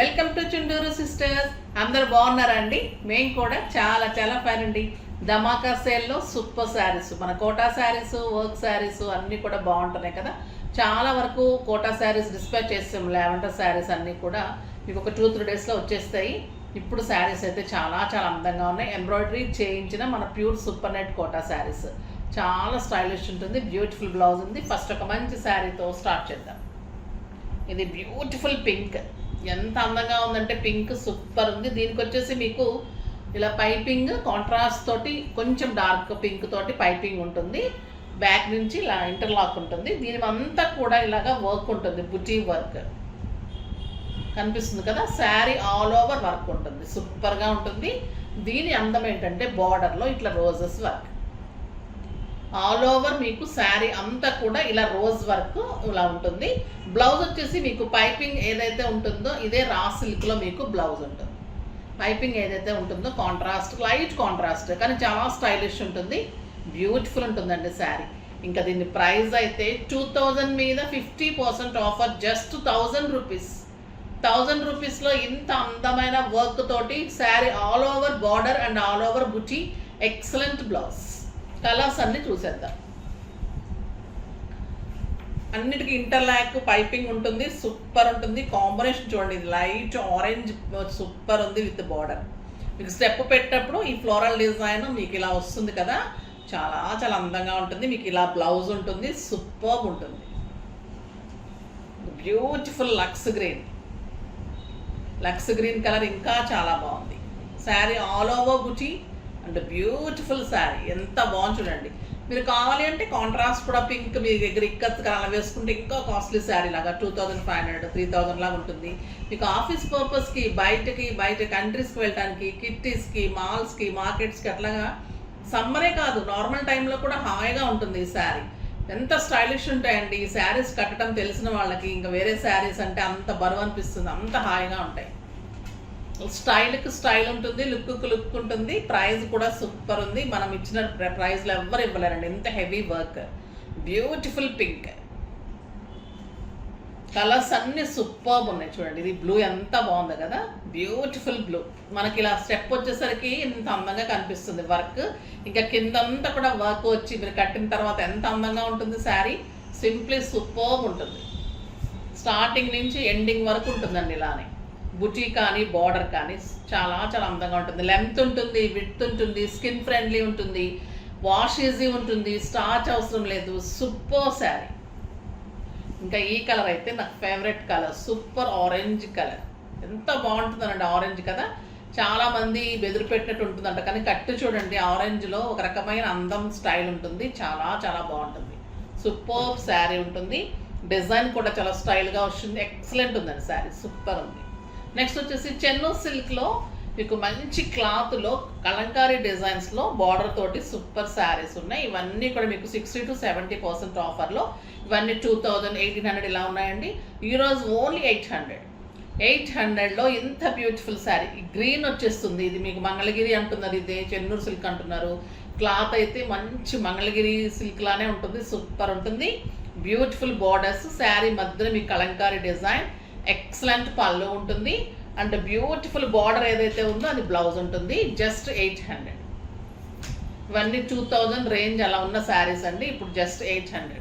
Welcome to Chunduru sisters. అందరు బాగున్నారండి? మేము కూడా చాలా చాలా ఫైన్ అండి. ధమాకా సేల్లో సూపర్ శారీస్, మన కోటా శారీస్, వర్క్ శారీస్ అన్నీ కూడా బాగుంటున్నాయి కదా. చాలా వరకు కోటా శారీస్ డిస్పాచ్ చేస్తాం, లావెండర్ శారీస్ అన్నీ కూడా మీకు ఒక 2-3 డేస్లో వచ్చేస్తాయి. ఇప్పుడు శారీస్ అయితే చాలా చాలా అందంగా ఉన్నాయి. ఎంబ్రాయిడరీ చేయించిన మన pure super net Kota saris చాలా స్టైలిష్ ఉంటుంది. బ్యూటిఫుల్ బ్లౌజ్ ఉంది. ఫస్ట్ ఒక మంచి శారీతో స్టార్ట్ చేద్దాం. ఇది బ్యూటిఫుల్ పింక్, ఎంత అందంగా ఉందంటే పింక్ సూపర్ ఉంది. దీనికి వచ్చేసి మీకు ఇలా పైపింగ్ కాంట్రాస్ట్ తోటి కొంచెం డార్క్ పింక్ తోటి పైపింగ్ ఉంటుంది. బ్యాక్ నుంచి ఇలా ఇంటర్లాక్ ఉంటుంది. దీని అంతా కూడా ఇలాగా వర్క్ ఉంటుంది, బుటీ వర్క్ కనిపిస్తుంది కదా. శారీ ఆల్ ఓవర్ వర్క్ ఉంటుంది, సూపర్గా ఉంటుంది. దీని అందం ఏంటంటే బార్డర్లో ఇట్లా రోజెస్ వర్క్ ఆల్ ఓవర్, మీకు శారీ అంతా కూడా ఇలా రోజ్ వర్క్ ఇలా ఉంటుంది. బ్లౌజ్ వచ్చేసి మీకు పైపింగ్ ఏదైతే ఉంటుందో ఇదే రా సిల్క్లో మీకు బ్లౌజ్ ఉంటుంది. పైపింగ్ ఏదైతే ఉంటుందో కాంట్రాస్ట్, లైట్ కాంట్రాస్ట్, కానీ చాలా స్టైలిష్ ఉంటుంది, బ్యూటిఫుల్ ఉంటుందండి శారీ. ఇంకా దీని ప్రైస్ అయితే 2000 మీద 50% ఆఫర్, జస్ట్ 1000 రూపీస్. 1000 రూపీస్లో ఇంత అందమైన వర్క్ తోటి sari all over border and all over buti, excellent blouse. Colours అన్ని చూసేద్దాం. అన్నిటికీ ఇంటర్లాక్ పైపింగ్ ఉంటుంది, సూపర్ ఉంటుంది. కాంబినేషన్ చూడండి, ఇది లైట్ ఆరెంజ్ సూపర్ ఉంది విత్ బార్డర్. మీకు స్టెప్ పెట్టేటప్పుడు ఈ ఫ్లోరల్ డిజైన్ మీకు ఇలా వస్తుంది కదా, చాలా చాలా అందంగా ఉంటుంది. మీకు ఇలా బ్లౌజ్ ఉంటుంది, సూపర్ ఉంటుంది. బ్యూటిఫుల్ లక్స్ గ్రీన్ కలర్ ఇంకా చాలా బాగుంది. Sari all over buti and beautiful sari, ఎంత బాగుంది చూడండి. మీరు కావాలి అంటే కాంట్రాస్ట్ కూడా పింక్ మీ దగ్గర ఇక్కత్ అలా వేసుకుంటే ఇంకా కాస్ట్లీ శారీ లాగా 2500, 3000 లాగా ఉంటుంది. మీకు ఆఫీస్ పర్పస్కి, బయట కంట్రీస్కి వెళ్ళడానికి, కిట్టీస్కి, మాల్స్కి, మార్కెట్స్కి అట్లాగా సమ్మరే కాదు నార్మల్ టైంలో కూడా హాయిగా ఉంటుంది ఈ శారీ. ఎంత స్టైలిష్ ఉంటాయండి ఈ శారీస్. కట్టడం తెలిసిన వాళ్ళకి ఇంకా వేరే శారీస్ అంటే అంత బరువు అనిపిస్తుంది, అంత హాయిగా ఉంటాయి. స్టైల్కి స్టైల్ ఉంటుంది, లుక్కి లుక్ ఉంటుంది. ప్రైస్ కూడా సూపర్ ఉంది. మనం ఇచ్చిన ప్రైస్లో ఎవ్వరు ఇవ్వలేరండి, ఎంత heavy work. Beautiful pink, colours అన్నీ సూపర్ ఉన్నాయి చూడండి. ఇది బ్లూ ఎంత బాగుంది కదా, బ్యూటిఫుల్ బ్లూ. మనకి ఇలా స్టెప్ వచ్చేసరికి ఇంత అందంగా కనిపిస్తుంది వర్క్. ఇంకా కిందంతా కూడా వర్క్ వచ్చి మీరు కట్టిన తర్వాత ఎంత అందంగా ఉంటుంది శారీ. సింప్లీ సూపర్ ఉంటుంది. స్టార్టింగ్ నుంచి ఎండింగ్ వరకు ఉంటుందండి ఇలానే. బుటీ కానీ బార్డర్ కానీ చాలా చాలా అందంగా ఉంటుంది. లెంత్ ఉంటుంది, విడ్త్ ఉంటుంది, స్కిన్ ఫ్రెండ్లీ ఉంటుంది, వాష్ ఈజీ ఉంటుంది, స్టార్చ్ అవసరం లేదు. సూపర్ శారీ. ఇంకా ఈ కలర్ అయితే నాకు favourite colour, super orange colour. ఎంత బాగుంటుందనండి ఆరెంజ్ కదా. చాలామంది బెదిరి పెట్టినట్టు ఉంటుందంట, కానీ కట్టు చూడండి ఆరెంజ్లో ఒక రకమైన అందం స్టైల్ ఉంటుంది, చాలా చాలా బాగుంటుంది. సూపర్ శారీ ఉంటుంది. డిజైన్ కూడా చాలా స్టైల్గా వస్తుంది, ఎక్సలెంట్ ఉందండి శారీ, సూపర్ ఉంది. నెక్స్ట్ వచ్చేసి చెన్నూ సిల్క్లో మీకు మంచి క్లాత్లో కలంకారీ డిజైన్స్లో బార్డర్ తోటి సూపర్ శారీస్ ఉన్నాయి. ఇవన్నీ కూడా మీకు 60 to 70% ఆఫర్లో. ఇవన్నీ 2000, 1800 ఇలా ఉన్నాయండి. ఈరోజు ఓన్లీ 800లో ఇంత బ్యూటిఫుల్ శారీ. గ్రీన్ వచ్చేస్తుంది. ఇది మీకు మంగళగిరి అంటున్నారు, ఇదే చెన్నూరు సిల్క్ అంటున్నారు. క్లాత్ అయితే మంచి మంగళగిరి సిల్క్ లానే ఉంటుంది, సూపర్ ఉంటుంది. బ్యూటిఫుల్ బార్డర్స్, శారీ మధ్యలో మీకు కలంకారీ డిజైన్, ఎక్సలెంట్ పళ్ళు ఉంటుంది అండ్ బ్యూటిఫుల్ బార్డర్ ఏదైతే ఉందో అది బ్లౌజ్ ఉంటుంది. జస్ట్ 800. ఇవన్నీ 2000 రేంజ్ అలా ఉన్న శారీస్ అండి. ఇప్పుడు జస్ట్ 800.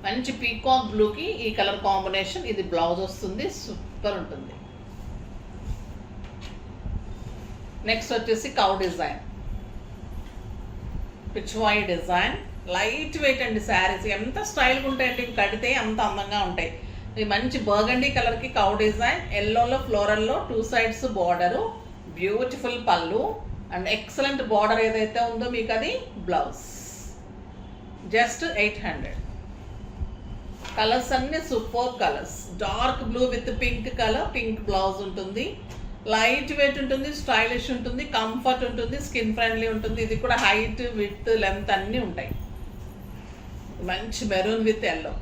మంచి పీకాక్ బ్లూకి ఈ కలర్ కాంబినేషన్, ఇది బ్లౌజ్ వస్తుంది, సూపర్ ఉంటుంది. నెక్స్ట్ వచ్చేసి cow design, Pichwai design, light weight అండి శారీస్. ఎంత స్టైల్గా ఉంటాయండి, కడితే అంత అందంగా ఉంటాయి. ఇది మంచి బర్గండీ కలర్కి కౌ డిజైన్, ఎల్లోలో ఫ్లోరల్లో 2 సైడ్స్ బార్డరు, బ్యూటిఫుల్ పళ్ళు అండ్ ఎక్సలెంట్ బార్డర్ ఏదైతే ఉందో మీకు అది బ్లౌజ్. జస్ట్ 800. కలర్స్ అన్నీ super colours. Dark blue with pink colour, pink blouse ఉంటుంది. లైట్ వెయిట్ ఉంటుంది, స్టైలిష్ ఉంటుంది, కంఫర్ట్ ఉంటుంది, స్కిన్ ఫ్రెండ్లీ ఉంటుంది. ఇది కూడా హైట్, విడ్త్, లెంత్ అన్నీ ఉంటాయి. మంచి maroon with yellow,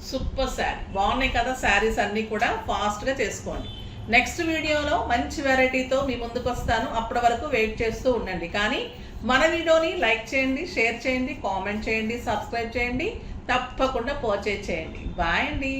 super sari. బాగున్నాయి కదా శారీస్ అన్నీ కూడా. ఫాస్ట్గా చేసుకోండి. నెక్స్ట్ వీడియోలో మంచి వెరైటీతో మీ ముందుకు వస్తాను. అప్పటి వరకు వెయిట్ చేస్తూ ఉండండి. కానీ మన వీడియోని లైక్ చేయండి, షేర్ చేయండి, కామెంట్ చేయండి, సబ్స్క్రైబ్ చేయండి, తప్పకుండా పర్చేజ్ చేయండి. బాయ్ అండి.